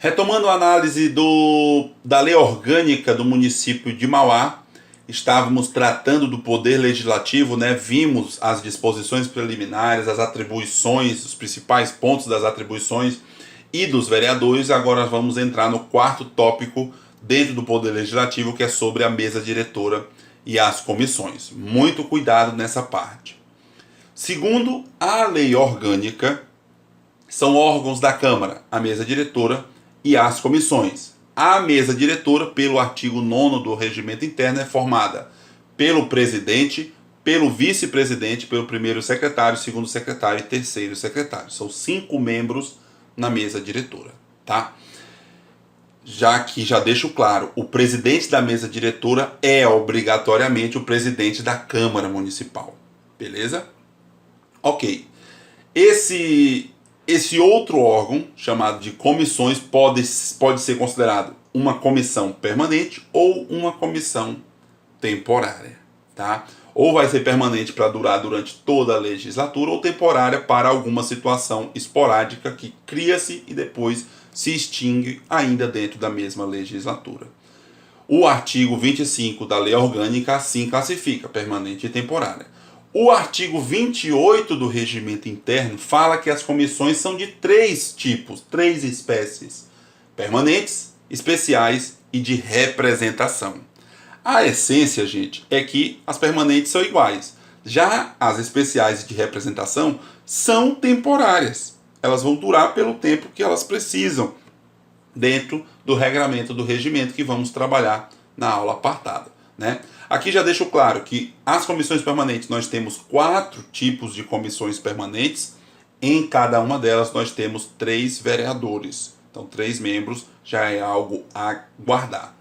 Retomando a análise da lei orgânica do município de Mauá, estávamos tratando do poder legislativo, né? Vimos as disposições preliminares, as atribuições, os principais pontos das atribuições e dos vereadores. Agora vamos entrar no quarto tópico dentro do poder legislativo, que é sobre a mesa diretora e as comissões. Muito cuidado nessa parte. Segundo a lei orgânica, são órgãos da Câmara, a mesa diretora e as comissões. A mesa diretora, pelo artigo 9º do Regimento Interno, é formada pelo presidente, pelo vice-presidente, pelo primeiro secretário, segundo secretário e terceiro secretário. São 5 membros na mesa diretora, tá? Já deixo claro, o presidente da mesa diretora é obrigatoriamente o presidente da Câmara Municipal, beleza? Ok. Esse outro órgão, chamado de comissões, pode ser considerado uma comissão permanente ou uma comissão temporária, tá? Ou vai ser permanente para durar durante toda a legislatura, ou temporária para alguma situação esporádica que cria-se e depois se extingue ainda dentro da mesma legislatura. O artigo 25 da lei orgânica assim classifica, permanente e temporária. O artigo 28 do Regimento Interno fala que as comissões são de 3 tipos, 3 espécies: permanentes, especiais e de representação. A essência, gente, é que as permanentes são iguais. Já as especiais e de representação são temporárias. Elas vão durar pelo tempo que elas precisam, dentro do regramento do regimento que vamos trabalhar na aula apartada, né? Aqui já deixo claro que as comissões permanentes, nós temos 4 tipos de comissões permanentes. Em cada uma delas nós temos 3 vereadores. Então 3 membros já é algo a guardar.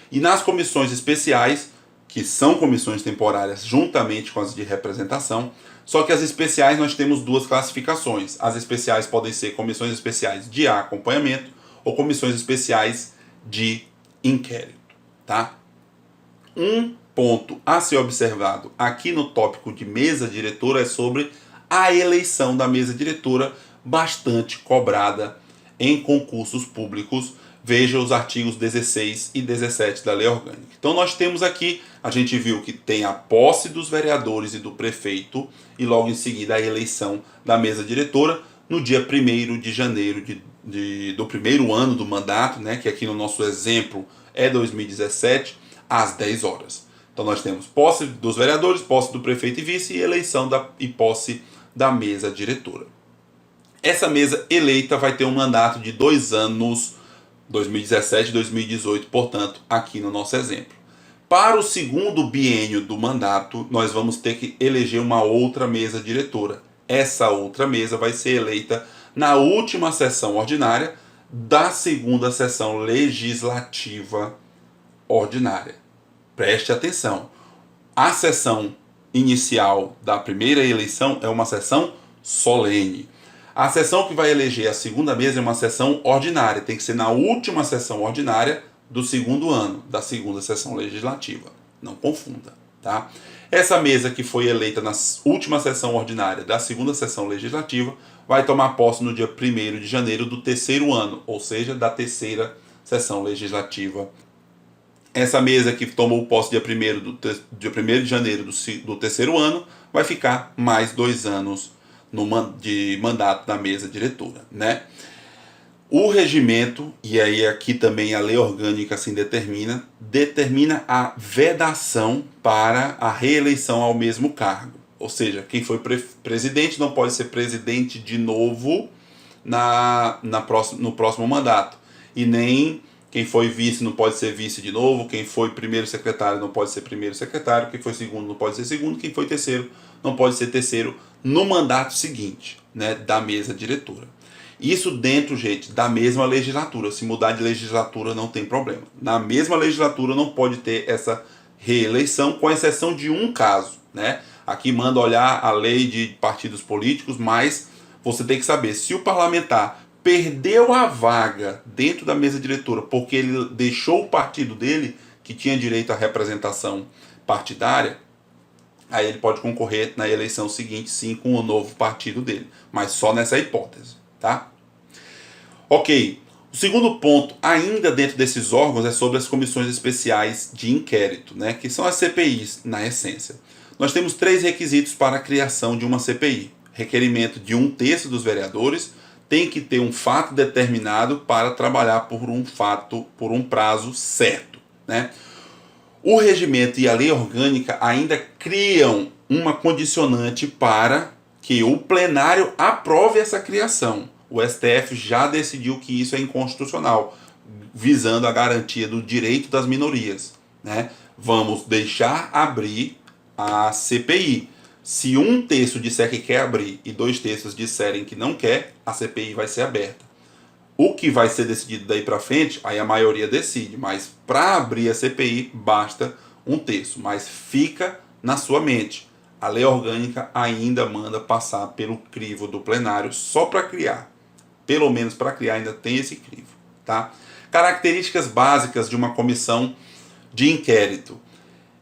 E nas comissões especiais, que são comissões temporárias juntamente com as de representação, só que as especiais nós temos 2 classificações. As especiais podem ser comissões especiais de acompanhamento ou comissões especiais de inquérito, tá? Um ponto a ser observado aqui no tópico de mesa diretora é sobre a eleição da mesa diretora, bastante cobrada em concursos públicos. Veja os artigos 16 e 17 da lei orgânica. Então nós temos aqui, a gente viu que tem a posse dos vereadores e do prefeito e logo em seguida a eleição da mesa diretora no dia 1º de janeiro do primeiro ano do mandato, né, que aqui no nosso exemplo é 2017, às 10 horas. Então nós temos posse dos vereadores, posse do prefeito e vice e eleição e posse da mesa diretora. Essa mesa eleita vai ter um mandato de 2 anos, 2017 e 2018, portanto, aqui no nosso exemplo. Para o segundo biênio do mandato, nós vamos ter que eleger uma outra mesa diretora. Essa outra mesa vai ser eleita na última sessão ordinária da segunda sessão legislativa ordinária. Preste atenção. A sessão inicial da primeira eleição é uma sessão solene. A sessão que vai eleger a segunda mesa é uma sessão ordinária. Tem que ser na última sessão ordinária do segundo ano, da segunda sessão legislativa. Não confunda, tá? Essa mesa que foi eleita na última sessão ordinária da segunda sessão legislativa vai tomar posse no dia 1º de janeiro do terceiro ano, ou seja, da terceira sessão legislativa. Essa mesa que tomou posse dia 1º de janeiro do terceiro ano vai ficar mais 2 anos de mandato da mesa diretora, né? O regimento, e aí aqui também a lei orgânica assim determina a vedação para a reeleição ao mesmo cargo. Ou seja, quem foi presidente não pode ser presidente de novo no próximo mandato. E nem quem foi vice não pode ser vice de novo, quem foi primeiro secretário não pode ser primeiro secretário, quem foi segundo não pode ser segundo, quem foi terceiro não pode ser terceiro no mandato seguinte, né, da mesa diretora. Isso dentro, gente, da mesma legislatura. Se mudar de legislatura não tem problema. Na mesma legislatura não pode ter essa reeleição, com exceção de um caso, né? Aqui manda olhar a lei de partidos políticos, mas você tem que saber, se o parlamentar perdeu a vaga dentro da mesa diretora porque ele deixou o partido dele, que tinha direito à representação partidária, aí ele pode concorrer na eleição seguinte, sim, com o novo partido dele, mas só nessa hipótese, tá? Ok, o O segundo ponto, ainda dentro desses órgãos, é sobre as comissões especiais de inquérito, né, que são as CPIs, na essência. Nós temos 3 requisitos para a criação de uma CPI. Requerimento de 1/3 dos vereadores, tem que ter um fato determinado para trabalhar por um prazo certo, né? O regimento e a lei orgânica ainda criam uma condicionante para que o plenário aprove essa criação. O STF já decidiu que isso é inconstitucional, visando a garantia do direito das minorias, né? Vamos deixar abrir a CPI. Se 1/3 disser que quer abrir e 2/3 disserem que não quer, a CPI vai ser aberta. O que vai ser decidido daí para frente, aí a maioria decide, mas para abrir a CPI basta 1/3, mas fica na sua mente. A lei orgânica ainda manda passar pelo crivo do plenário só para criar. Pelo menos para criar ainda tem esse crivo, tá? Características básicas de uma comissão de inquérito.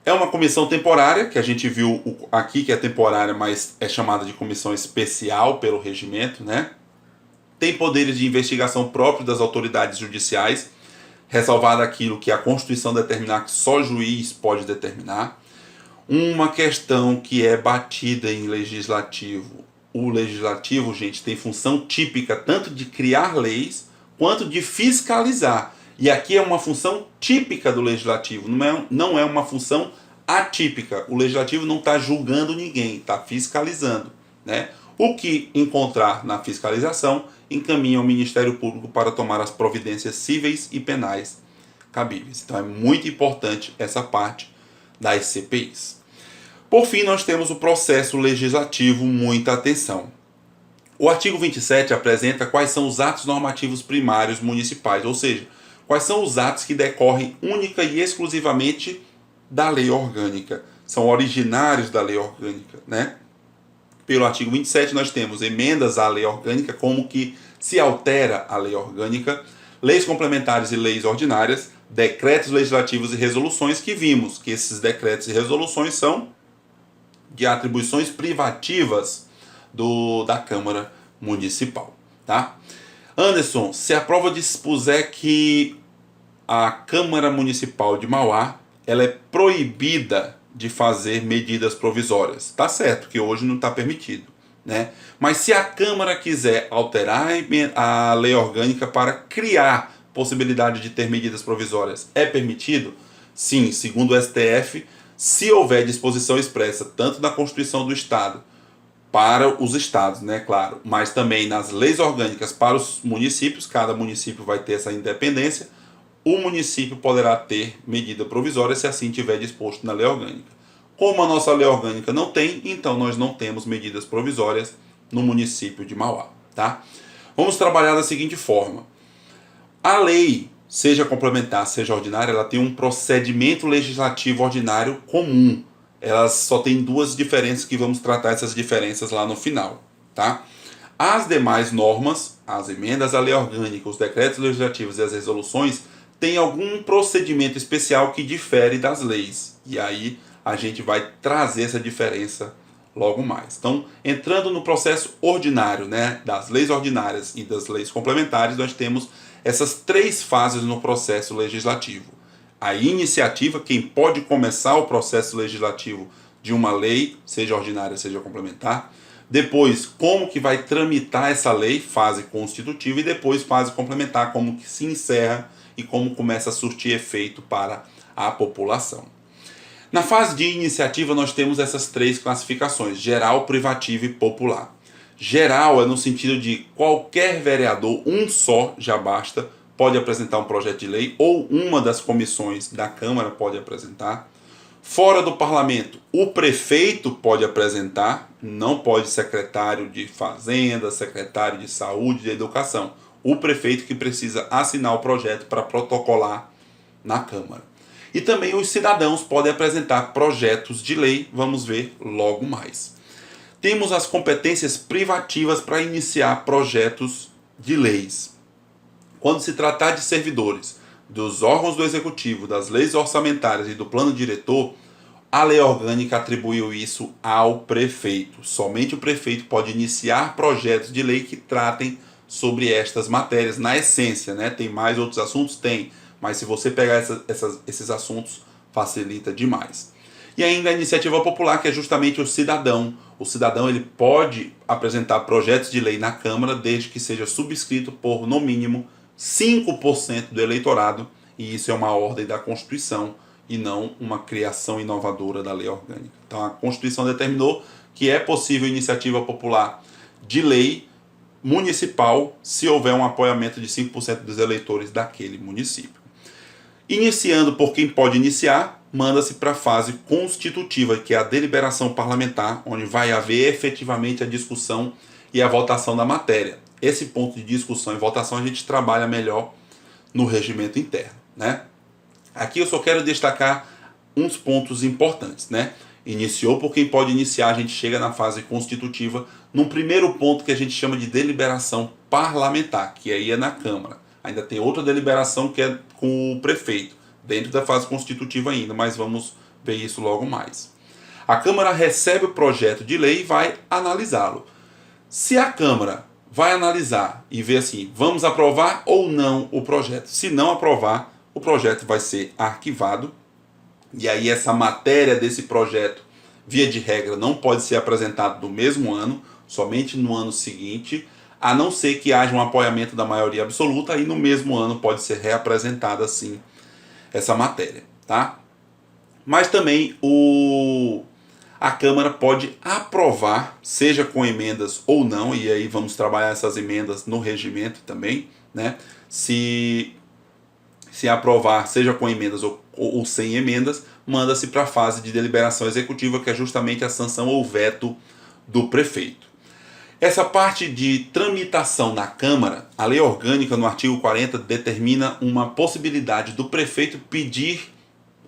É uma comissão temporária, que a gente viu aqui que é temporária, mas é chamada de comissão especial pelo regimento, né? Tem poderes de investigação próprios das autoridades judiciais, ressalvado aquilo que a Constituição determinar que só juiz pode determinar. Uma questão que é batida em legislativo. O legislativo, gente, tem função típica tanto de criar leis quanto de fiscalizar. E aqui é uma função típica do legislativo, não é uma função atípica. O legislativo não está julgando ninguém, está fiscalizando, né? O que encontrar na fiscalização encaminha ao Ministério Público para tomar as providências cíveis e penais cabíveis. Então é muito importante essa parte das CPIs. Por fim, nós temos o processo legislativo, muita atenção. O artigo 27 apresenta quais são os atos normativos primários municipais, ou seja, quais são os atos que decorrem única e exclusivamente da lei orgânica, são originários da lei orgânica, né? Pelo artigo 27 nós temos emendas à lei orgânica, como que se altera a lei orgânica, leis complementares e leis ordinárias, decretos legislativos e resoluções, que vimos que esses decretos e resoluções são de atribuições privativas da Câmara Municipal, tá? Anderson, se a prova dispuser que a Câmara Municipal de Mauá ela é proibida de fazer medidas provisórias, tá certo que hoje não está permitido, né? Mas se a Câmara quiser alterar a lei orgânica para criar possibilidade de ter medidas provisórias, é permitido? Sim, segundo o STF, se houver disposição expressa tanto na Constituição do Estado para os estados, né, claro, mas também nas leis orgânicas para os municípios, cada município vai ter essa independência, o município poderá ter medida provisória se assim tiver disposto na lei orgânica. Como a nossa lei orgânica não tem, então nós não temos medidas provisórias no município de Mauá, tá? Vamos trabalhar da seguinte forma. A lei, seja complementar, seja ordinária, ela tem um procedimento legislativo ordinário comum. Elas só tem 2 diferenças que vamos tratar essas diferenças lá no final, tá? As demais normas, as emendas à lei orgânica, os decretos legislativos e as resoluções, têm algum procedimento especial que difere das leis. E aí a gente vai trazer essa diferença logo mais. Então, entrando no processo ordinário, né, das leis ordinárias e das leis complementares, nós temos essas 3 fases no processo legislativo. A iniciativa, quem pode começar o processo legislativo de uma lei, seja ordinária, seja complementar. Depois, como que vai tramitar essa lei, fase constitutiva, e depois fase complementar, como que se encerra e como começa a surtir efeito para a população. Na fase de iniciativa, nós temos essas 3 classificações, geral, privativa e popular. Geral é no sentido de qualquer vereador, um só já basta, pode apresentar um projeto de lei, ou uma das comissões da Câmara pode apresentar. Fora do parlamento, o prefeito pode apresentar, não pode secretário de Fazenda, secretário de Saúde, de Educação. O prefeito que precisa assinar o projeto para protocolar na Câmara. E também os cidadãos podem apresentar projetos de lei, vamos ver logo mais. Temos as competências privativas para iniciar projetos de leis. Quando se tratar de servidores, dos órgãos do Executivo, das leis orçamentárias e do plano diretor, a lei orgânica atribuiu isso ao prefeito. Somente o prefeito pode iniciar projetos de lei que tratem sobre estas matérias, na essência, né? Tem mais outros assuntos? Tem, mas se você pegar esses assuntos, facilita demais. E ainda a iniciativa popular, que é justamente o cidadão. O cidadão ele pode apresentar projetos de lei na Câmara, desde que seja subscrito por, no mínimo, 5% do eleitorado, e isso é uma ordem da Constituição e não uma criação inovadora da lei orgânica. Então a Constituição determinou que é possível iniciativa popular de lei municipal se houver um apoiamento de 5% dos eleitores daquele município. Iniciando por quem pode iniciar, manda-se para a fase constitutiva, que é a deliberação parlamentar, onde vai haver efetivamente a discussão e a votação da matéria. Esse ponto de discussão e votação a gente trabalha melhor no regimento interno, né? Aqui eu só quero destacar uns pontos importantes, né? Iniciou por quem pode iniciar, a gente chega na fase constitutiva, num primeiro ponto que a gente chama de deliberação parlamentar, que aí é na Câmara. Ainda tem outra deliberação que é com o prefeito, dentro da fase constitutiva ainda, mas vamos ver isso logo mais. A Câmara recebe o projeto de lei e vai analisá-lo. Se a Câmara vai analisar e ver assim, vamos aprovar ou não o projeto. Se não aprovar, o projeto vai ser arquivado. E aí essa matéria desse projeto, via de regra, não pode ser apresentada no mesmo ano, somente no ano seguinte, a não ser que haja um apoiamento da maioria absoluta, aí no mesmo ano pode ser reapresentada sim essa matéria, tá? Mas também a Câmara pode aprovar, seja com emendas ou não, e aí vamos trabalhar essas emendas no regimento também, né? Se aprovar, seja com emendas ou sem emendas, manda-se para a fase de deliberação executiva, que é justamente a sanção ou veto do prefeito. Essa parte de tramitação na Câmara, a lei orgânica no artigo 40 determina uma possibilidade do prefeito pedir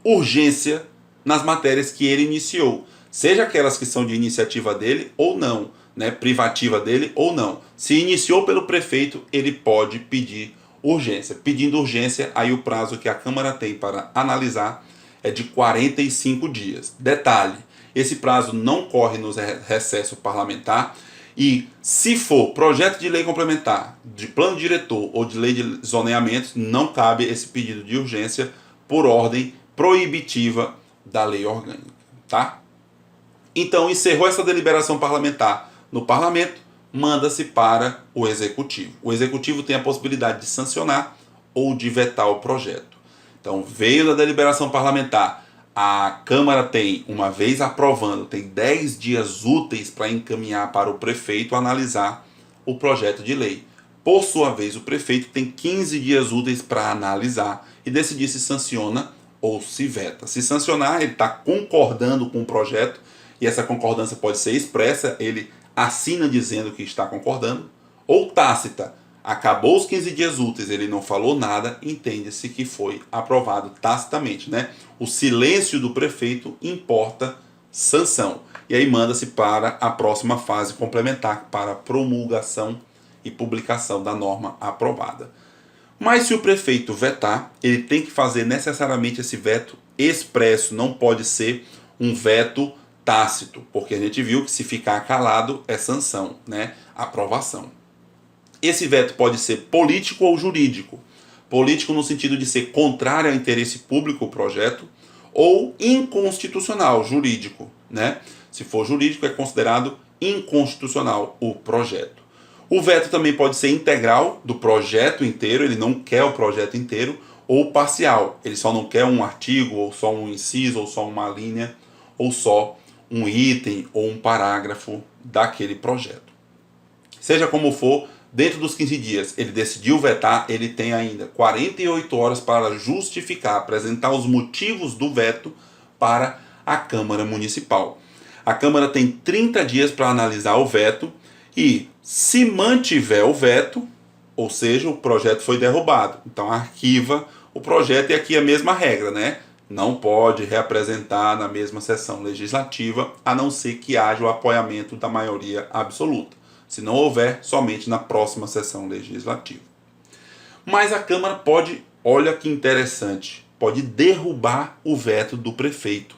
urgência nas matérias que ele iniciou, seja aquelas que são de iniciativa dele ou não, né, privativa dele ou não. Se iniciou pelo prefeito, ele pode pedir urgência. Pedindo urgência, aí o prazo que a Câmara tem para analisar é de 45 dias. Detalhe, esse prazo não corre no recesso parlamentar e se for projeto de lei complementar, de plano diretor ou de lei de zoneamentos, não cabe esse pedido de urgência por ordem proibitiva da lei orgânica, tá? Então, encerrou essa deliberação parlamentar no parlamento, manda-se para o executivo. O executivo tem a possibilidade de sancionar ou de vetar o projeto. Então, veio da deliberação parlamentar, a Câmara tem, uma vez aprovando, tem 10 dias úteis para encaminhar para o prefeito analisar o projeto de lei. Por sua vez, o prefeito tem 15 dias úteis para analisar e decidir se sanciona ou se veta. Se sancionar, ele está concordando com o projeto, e essa concordância pode ser expressa, ele assina dizendo que está concordando, ou tácita, acabou os 15 dias úteis, ele não falou nada, entende-se que foi aprovado tacitamente, né? O silêncio do prefeito importa sanção. E aí manda-se para a próxima fase complementar, para promulgação e publicação da norma aprovada. Mas se o prefeito vetar, ele tem que fazer necessariamente esse veto expresso, não pode ser um veto tácito, porque a gente viu que se ficar calado é sanção, né? Aprovação. Esse veto pode ser político ou jurídico. Político no sentido de ser contrário ao interesse público o projeto, ou inconstitucional, jurídico, né? Se for jurídico é considerado inconstitucional o projeto. O veto também pode ser integral do projeto inteiro, ele não quer o projeto inteiro, ou parcial, ele só não quer um artigo, ou só um inciso, ou só uma linha, ou só um item ou um parágrafo daquele projeto. Seja como for, dentro dos 15 dias ele decidiu vetar, ele tem ainda 48 horas para justificar, apresentar os motivos do veto para a Câmara Municipal. A Câmara tem 30 dias para analisar o veto e, se mantiver o veto, ou seja, o projeto foi derrubado, então arquiva o projeto, e aqui a mesma regra, né? Não pode reapresentar na mesma sessão legislativa, a não ser que haja o apoiamento da maioria absoluta. Se não houver, somente na próxima sessão legislativa. Mas a Câmara pode, olha que interessante, pode derrubar o veto do prefeito.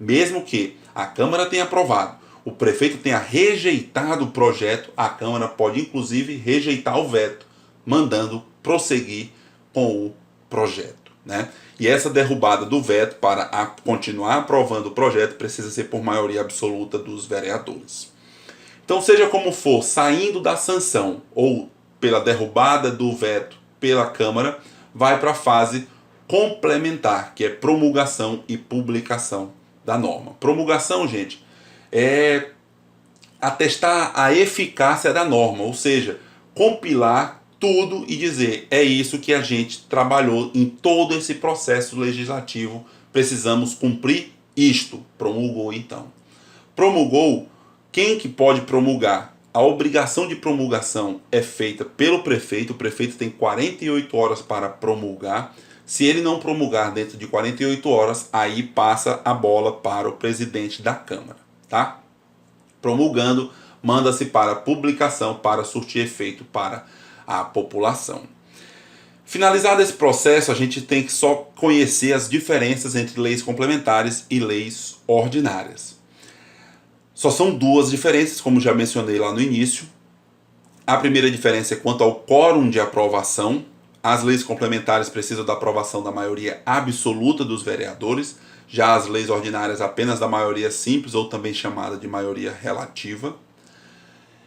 Mesmo que a Câmara tenha aprovado, o prefeito tenha rejeitado o projeto, a Câmara pode inclusive rejeitar o veto, mandando prosseguir com o projeto, né? E essa derrubada do veto para continuar aprovando o projeto precisa ser por maioria absoluta dos vereadores. Então, seja como for, saindo da sanção ou pela derrubada do veto pela Câmara, vai para a fase complementar, que é promulgação e publicação da norma. Promulgação, gente, é atestar a eficácia da norma, ou seja, compilar tudo e dizer, é isso que a gente trabalhou em todo esse processo legislativo, precisamos cumprir isto. Promulgou então. Promulgou, quem que pode promulgar? A obrigação de promulgação é feita pelo prefeito, o prefeito tem 48 horas para promulgar. Se ele não promulgar dentro de 48 horas, aí passa a bola para o presidente da Câmara, tá? Promulgando, manda-se para publicação para surtir efeito para a população. Finalizado esse processo, a gente tem que só conhecer as diferenças entre leis complementares e leis ordinárias. Só são duas diferenças, como já mencionei lá no início. A primeira diferença é quanto ao quórum de aprovação. As leis complementares precisam da aprovação da maioria absoluta dos vereadores, já as leis ordinárias apenas da maioria simples, ou também chamada de maioria relativa.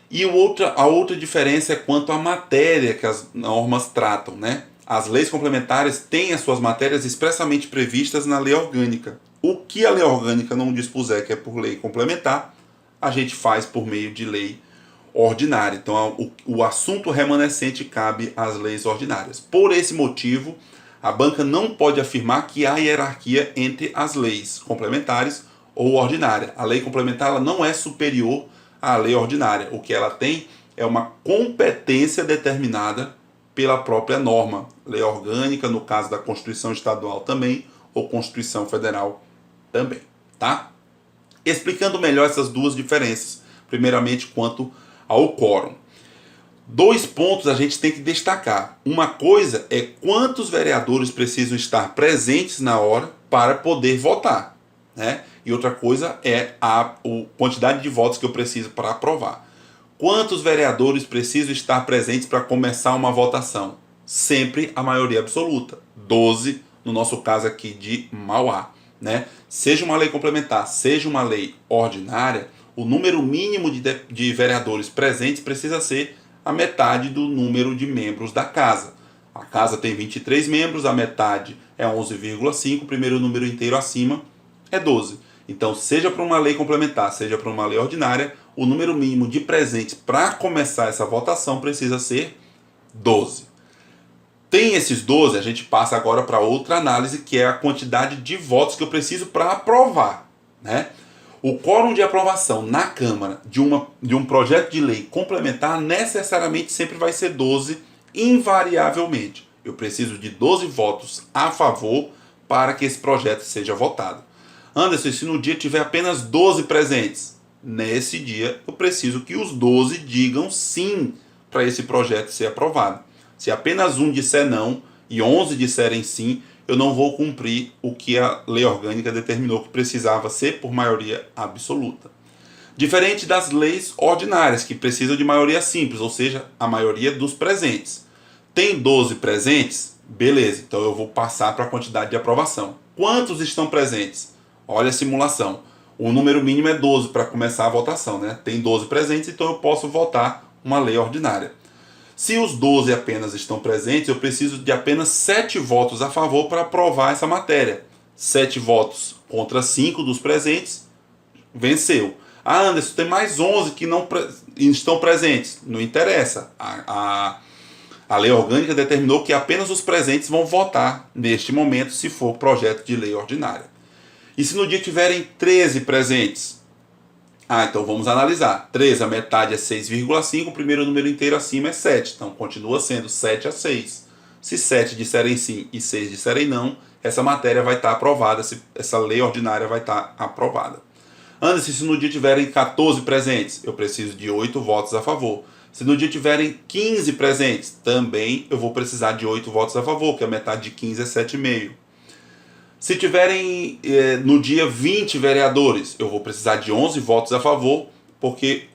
E a outra diferença é quanto à matéria que as normas tratam, né? As leis complementares têm as suas matérias expressamente previstas na lei orgânica. O que a lei orgânica não dispuser, que é por lei complementar, a gente faz por meio de lei ordinária. Então, o assunto remanescente cabe às leis ordinárias. Por esse motivo, a banca não pode afirmar que há hierarquia entre as leis complementares ou ordinária. A lei complementar ela não é superior à lei ordinária. O que ela tem é uma competência determinada pela própria norma. Lei orgânica, no caso da Constituição Estadual também, ou Constituição Federal também, tá? Explicando melhor essas duas diferenças. Primeiramente, quanto ao quórum. 2 pontos a gente tem que destacar. Uma coisa é quantos vereadores precisam estar presentes na hora para poder votar, né? E outra coisa é a quantidade de votos que eu preciso para aprovar. Quantos vereadores precisam estar presentes para começar uma votação? Sempre a maioria absoluta. 12, no nosso caso aqui de Mauá, né? Seja uma lei complementar, seja uma lei ordinária, o número mínimo de vereadores presentes precisa ser a metade do número de membros da casa. A casa tem 23 membros, a metade é 11,5, o primeiro número inteiro acima é 12. Então, seja para uma lei complementar, seja para uma lei ordinária, o número mínimo de presentes para começar essa votação precisa ser 12. Tem esses 12, a gente passa agora para outra análise, que é a quantidade de votos que eu preciso para aprovar, né? O quórum de aprovação na Câmara de um projeto de lei complementar necessariamente sempre vai ser 12, invariavelmente. Eu preciso de 12 votos a favor para que esse projeto seja votado. Anderson, se no dia tiver apenas 12 presentes, nesse dia eu preciso que os 12 digam sim para esse projeto ser aprovado. Se apenas um disser não e 11 disserem sim, eu não vou cumprir o que a lei orgânica determinou que precisava ser por maioria absoluta. Diferente das leis ordinárias, que precisam de maioria simples, ou seja, a maioria dos presentes. Tem 12 presentes? Beleza, então eu vou passar para a quantidade de aprovação. Quantos estão presentes? Olha a simulação. O número mínimo é 12 para começar a votação, né? Tem 12 presentes, então eu posso votar uma lei ordinária. Se os 12 apenas estão presentes, eu preciso de apenas 7 votos a favor para aprovar essa matéria. 7 votos contra 5 dos presentes, venceu. Ah, Anderson, tem mais 11 que não estão presentes. Não interessa. A lei orgânica determinou que apenas os presentes vão votar neste momento, se for projeto de lei ordinária. E se no dia tiverem 13 presentes? Ah, então vamos analisar. 13, a metade é 6,5, o primeiro número inteiro acima é 7. Então continua sendo 7 a 6. Se 7 disserem sim e 6 disserem não, essa matéria vai estar aprovada, essa lei ordinária vai estar aprovada. Anderson, se no dia tiverem 14 presentes, eu preciso de 8 votos a favor. Se no dia tiverem 15 presentes, também eu vou precisar de 8 votos a favor, que a metade de 15 é 7,5. Se tiverem no dia 20 vereadores, eu vou precisar de 11 votos a favor, porque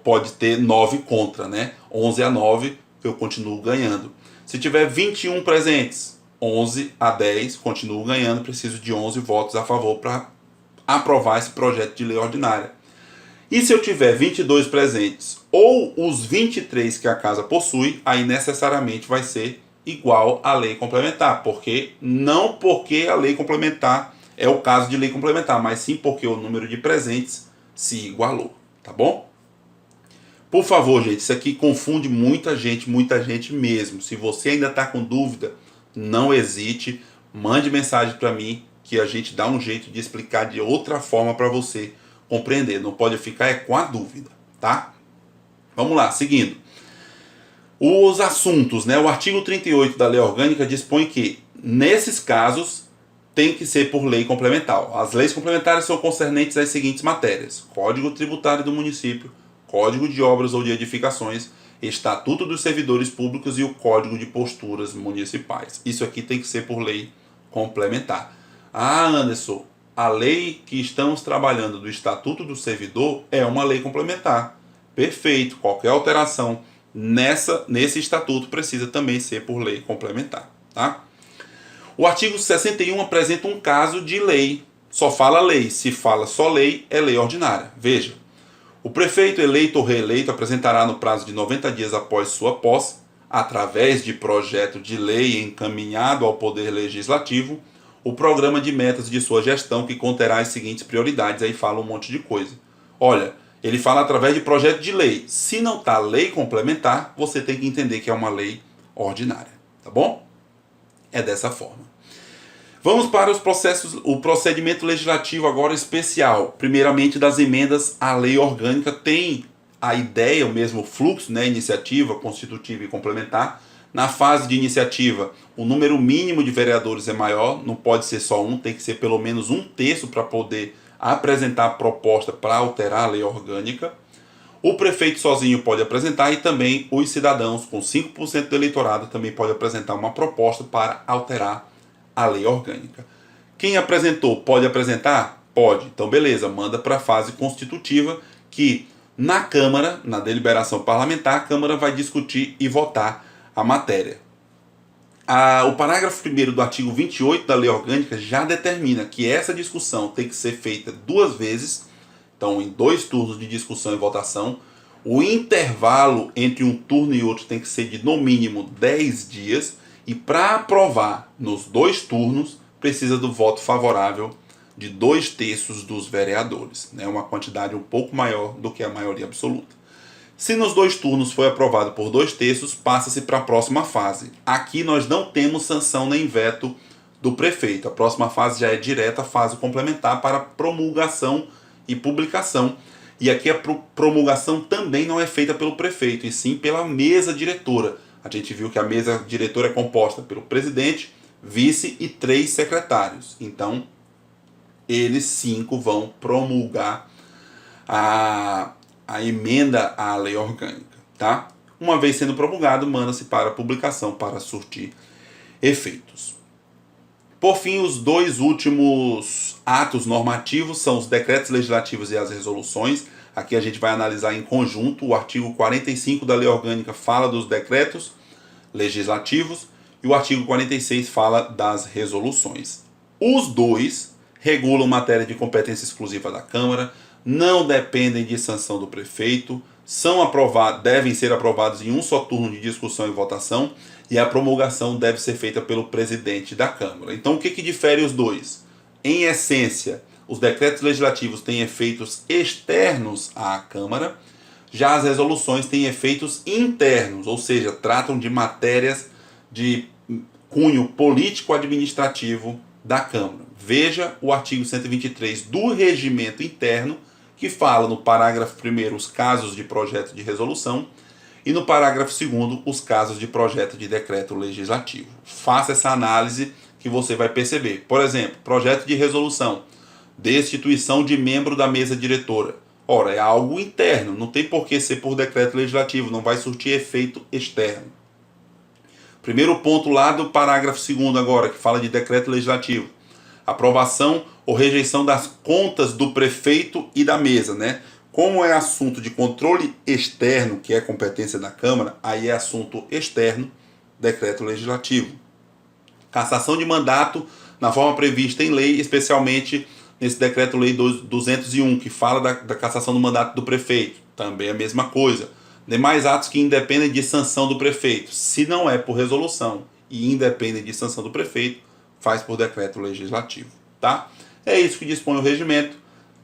pode ter 9 contra, né? 11-9 eu continuo ganhando. Se tiver 21 presentes, 11-10 continuo ganhando, preciso de 11 votos a favor para aprovar esse projeto de lei ordinária. E se eu tiver 22 presentes ou os 23 que a casa possui, aí necessariamente vai ser igual à lei complementar, não porque a lei complementar é o caso de lei complementar, mas sim porque o número de presentes se igualou, tá bom? Por favor, gente, isso aqui confunde muita gente mesmo. Se você ainda está com dúvida, não hesite, mande mensagem para mim que a gente dá um jeito de explicar de outra forma para você compreender. Não pode ficar com a dúvida, tá? Vamos lá, seguindo. Os assuntos, né? O artigo 38 da Lei Orgânica dispõe que, nesses casos, tem que ser por lei complementar. As leis complementares são concernentes às seguintes matérias: Código Tributário do Município, Código de Obras ou de Edificações, Estatuto dos Servidores Públicos e o Código de Posturas Municipais. Isso aqui tem que ser por lei complementar. Ah, Anderson, a lei que estamos trabalhando do Estatuto do Servidor é uma lei complementar. Perfeito. Qualquer alteração nesse estatuto precisa também ser por lei complementar, tá? O artigo 61 apresenta um caso de lei. Só fala lei. Se fala só lei, é lei ordinária. Veja. O prefeito eleito ou reeleito apresentará no prazo de 90 dias após sua posse, através de projeto de lei encaminhado ao Poder Legislativo, o programa de metas de sua gestão, que conterá as seguintes prioridades. Aí fala um monte de coisa. Olha, ele fala através de projeto de lei. Se não está lei complementar, você tem que entender que é uma lei ordinária. Tá bom? É dessa forma. Vamos para o procedimento legislativo agora especial. Primeiramente, das emendas à lei orgânica. Tem a ideia, o mesmo fluxo, né? Iniciativa, constitutiva e complementar. Na fase de iniciativa, o número mínimo de vereadores é maior, não pode ser só um, tem que ser pelo menos 1/3 para poder apresentar a proposta para alterar a lei orgânica. O prefeito sozinho pode apresentar e também os cidadãos com 5% do eleitorado também pode apresentar uma proposta para alterar a lei orgânica. Quem apresentou pode apresentar? Pode. Então beleza, manda para a fase constitutiva, que na Câmara, na deliberação parlamentar, a Câmara vai discutir e votar a matéria. O parágrafo 1º do artigo 28 da Lei Orgânica já determina que essa discussão tem que ser feita 2 vezes, então em 2 turnos de discussão e votação. O intervalo entre um turno e outro tem que ser de no mínimo 10 dias, e para aprovar nos 2 turnos precisa do voto favorável de 2/3 dos vereadores, né? Uma quantidade um pouco maior do que a maioria absoluta. Se nos 2 turnos foi aprovado por 2/3, passa-se para a próxima fase. Aqui nós não temos sanção nem veto do prefeito. A próxima fase já é direta, a fase complementar para promulgação e publicação. E aqui a promulgação também não é feita pelo prefeito, e sim pela mesa diretora. A gente viu que a mesa diretora é composta pelo presidente, vice e 3 secretários. Então, eles 5 vão promulgar a emenda à lei orgânica, tá? Uma vez sendo promulgado, manda-se para a publicação para surtir efeitos. Por fim, os 2 últimos atos normativos são os decretos legislativos e as resoluções. Aqui a gente vai analisar em conjunto. O artigo 45 da Lei Orgânica fala dos decretos legislativos e o artigo 46 fala das resoluções. Os 2 regulam matéria de competência exclusiva da Câmara, não dependem de sanção do prefeito, devem ser aprovados em um só turno de discussão e votação, e a promulgação deve ser feita pelo presidente da Câmara. Então, o que difere os 2? Em essência, os decretos legislativos têm efeitos externos à Câmara, já as resoluções têm efeitos internos, ou seja, tratam de matérias de cunho político-administrativo da Câmara. Veja o artigo 123 do Regimento Interno, que fala no parágrafo 1º os casos de projeto de resolução e no parágrafo 2º os casos de projeto de decreto legislativo. Faça essa análise que você vai perceber. Por exemplo, projeto de resolução, destituição de membro da mesa diretora. Ora, é algo interno, não tem por que ser por decreto legislativo, não vai surtir efeito externo. Primeiro ponto lá do parágrafo 2º agora, que fala de decreto legislativo. Aprovação ou rejeição das contas do prefeito e da mesa, né? Como é assunto de controle externo, que é competência da Câmara, aí é assunto externo, decreto legislativo. Cassação de mandato na forma prevista em lei, especialmente nesse decreto-lei 201, que fala da cassação do mandato do prefeito. Também é a mesma coisa. Demais atos que independem de sanção do prefeito. Se não é por resolução e independem de sanção do prefeito, faz por decreto legislativo, tá? É isso que dispõe o regimento.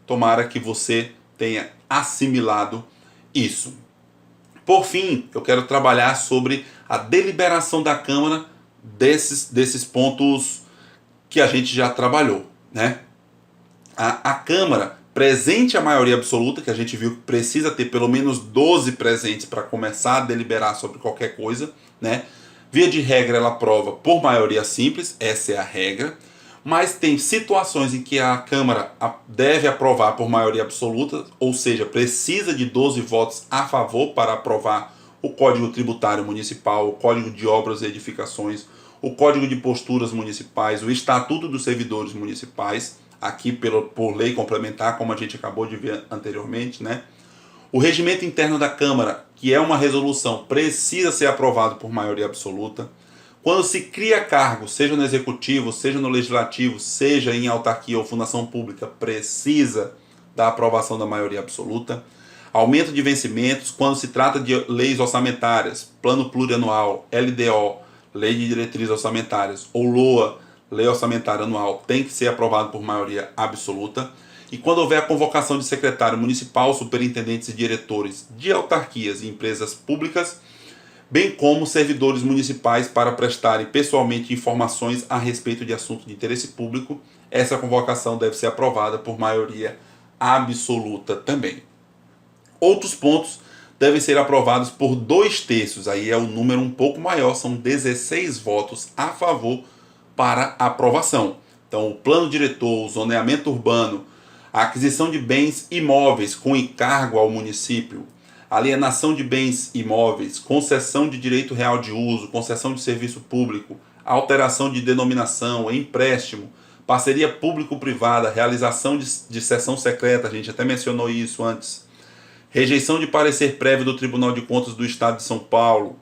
Tomara que você tenha assimilado isso. Por fim, eu quero trabalhar sobre a deliberação da Câmara desses pontos que a gente já trabalhou, né? A Câmara, presente a maioria absoluta, que a gente viu que precisa ter pelo menos 12 presentes para começar a deliberar sobre qualquer coisa, né? Via de regra, ela aprova por maioria simples, essa é a regra, mas tem situações em que a Câmara deve aprovar por maioria absoluta, ou seja, precisa de 12 votos a favor para aprovar o Código Tributário Municipal, o Código de Obras e Edificações, o Código de Posturas Municipais, o Estatuto dos Servidores Municipais, aqui por lei complementar, como a gente acabou de ver anteriormente, né? O regimento interno da Câmara, que é uma resolução, precisa ser aprovado por maioria absoluta. Quando se cria cargo, seja no Executivo, seja no Legislativo, seja em autarquia ou fundação pública, precisa da aprovação da maioria absoluta. Aumento de vencimentos, quando se trata de leis orçamentárias, Plano Plurianual, LDO, Lei de Diretrizes Orçamentárias, ou LOA, Lei Orçamentária Anual, tem que ser aprovado por maioria absoluta. E quando houver a convocação de secretário municipal, superintendentes e diretores de autarquias e empresas públicas, bem como servidores municipais para prestarem pessoalmente informações a respeito de assuntos de interesse público, essa convocação deve ser aprovada por maioria absoluta também. Outros pontos devem ser aprovados por 2/3, aí é o número um pouco maior, são 16 votos a favor para aprovação. Então, o plano diretor, o zoneamento urbano, a aquisição de bens imóveis com encargo ao município, alienação de bens imóveis, concessão de direito real de uso, concessão de serviço público, alteração de denominação, empréstimo, parceria público-privada, realização de sessão secreta, a gente até mencionou isso antes, rejeição de parecer prévio do Tribunal de Contas do Estado de São Paulo,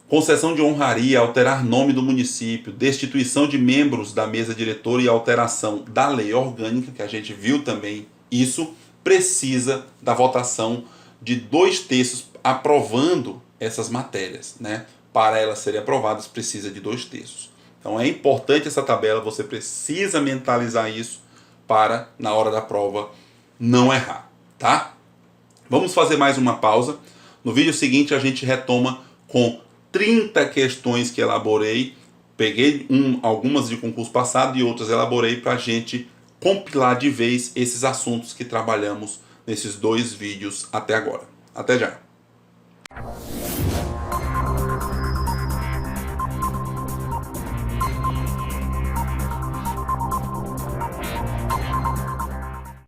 concessão de honraria, alterar nome do município, destituição de membros da mesa diretora e alteração da lei orgânica, que a gente viu também isso, precisa da votação de 2/3 aprovando essas matérias, né? Para elas serem aprovadas, precisa de 2/3. Então é importante essa tabela, você precisa mentalizar isso para, na hora da prova, não errar, tá? Vamos fazer mais uma pausa. No vídeo seguinte a gente retoma com 30 questões que elaborei. Peguei algumas de concurso passado e outras elaborei para a gente compilar de vez esses assuntos que trabalhamos nesses 2 vídeos até agora. Até já!